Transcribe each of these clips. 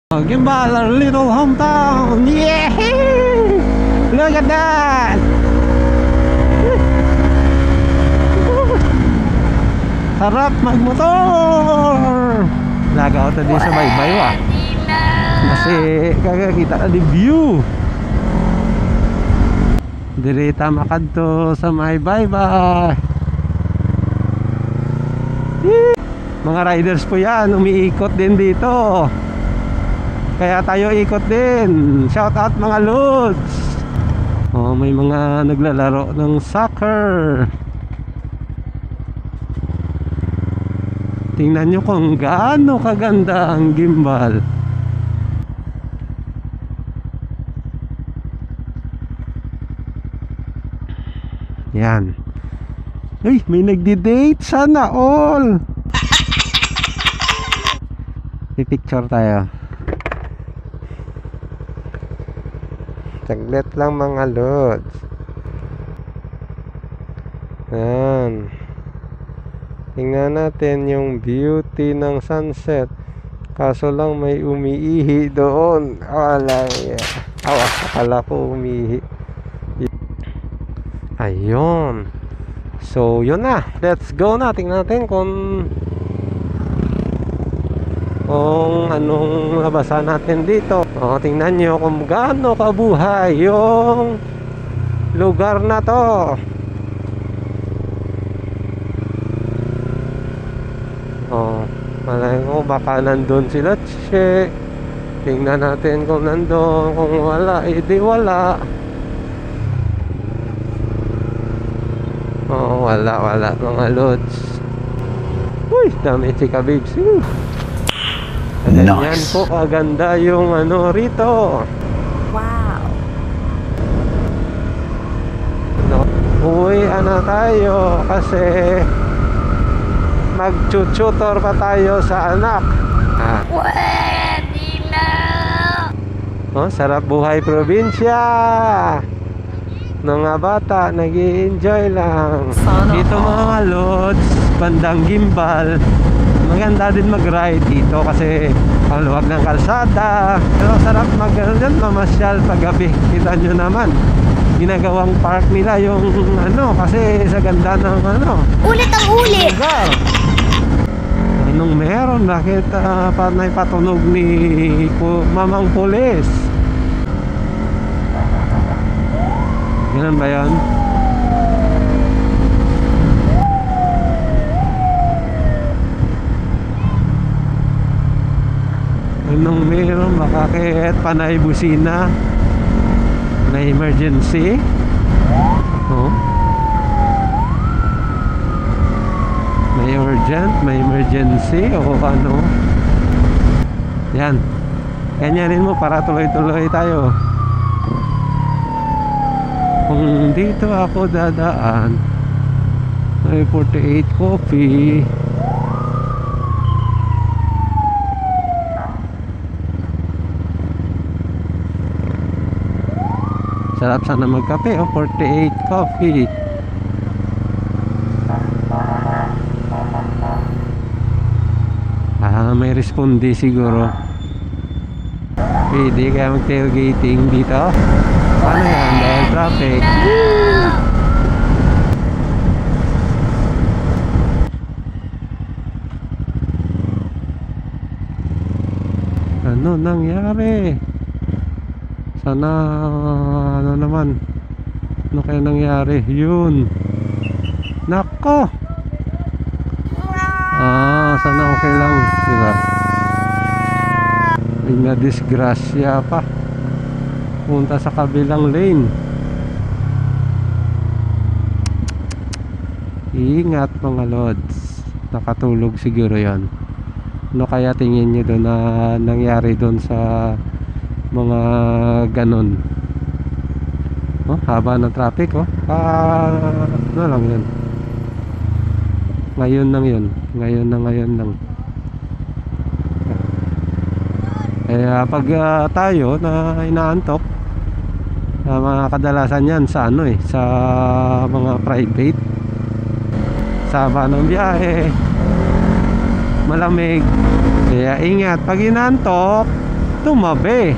Gimbal, our little hometown. Yeah! Look at that! Harap magmotor! Lagaw ta din sa baybay wa. Kasi kagakita na di view. Direta makadto sa may baybay. Mga riders po yan, umiikot din dito. Kaya tayo ikot din. Shout out mga lods. Oh, may mga naglalaro ng soccer. Tingnan nyo kung gaano kaganda ang gimbal. Yan. Uy, may nagdi-date. Sana all. Pipicture tayo. Saglit lang mga lods. Yan. Tingnan natin yung beauty ng sunset. Kaso lang may umiihi doon. Wala. Akala ko umiihi. Ayun. So yun na. Let's go na. Tingnan natin kung anong labasan natin dito. Tingnan nyo kung gaano kabuhay yung lugar na to. Malay ko baka nandun sila. Tingnan natin kung nandun. Kung wala, edi wala. Wala mga lods. Uy, dami chika babes. Ganyan nice. Po kaganda yung ano rito. Wow. Uwi tayo kasi mag-tutor pa tayo sa anak. Pwede na. Sarap buhay probinsya. Mga bata nag-i-enjoy lang. Dito mga lods, bandang gimbal. Maganda din mag-ride dito kasi ang luwag ng kalsada. Pero sarap mamasyal paggabi. Kita nyo naman, ginagawang park nila yung kasi sa ganda ng Ulit ang ulit. lugar. Anong meron? Bakit panay patunog ni mamang pulis? Ganun ba yun? Anong meron? Bakit panay busina? May emergency? May urgent? May emergency? O ano? Yan. Ganyanin mo para tuloy-tuloy tayo. Kung dito ako dadaan, may 48 coffee. Sarap sana magkape. 48 coffee. May responde siguro. Pwede kaya mag-tailgating dito. Paano yan? Dahil traffic. Ano nangyari? Sana naman. Ano kaya nangyari? Yun. Nako. Sana okay lang, diba? May na-disgrasya pa. Punta sa kabilang lane. Ingat mga lods. Nakatulog siguro yon. Ano kaya tingin nyo doon na nangyari doon sa mga ganon? Haba ng traffic. Ano lang yun. Ngayon lang yun. Ngayon lang. Kaya pag tayo na inaantok, mga kadalasan yan sa sa mga private, sa haba ng biyahe, malamig. Kaya ingat pag inaantok, tumabi.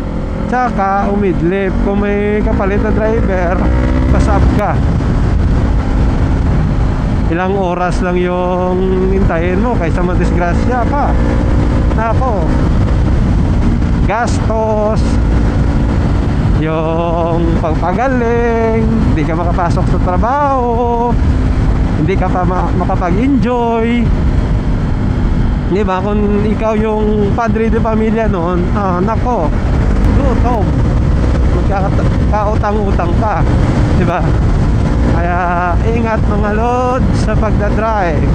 Tsaka umidlip. Kung may kapalit na driver, pasab ka. Ilang oras lang yung hintayin mo kaysa madisgrasya ka. Nako, gastos, yung pagpagaling, hindi ka makapasok sa trabaho, hindi ka pa makapag-enjoy. Di ba? Kung ikaw yung padre de pamilya noon, nako, gutom, magkakautang-utang ka. Di ba? Kaya ingat mga lods sa pagdadrive.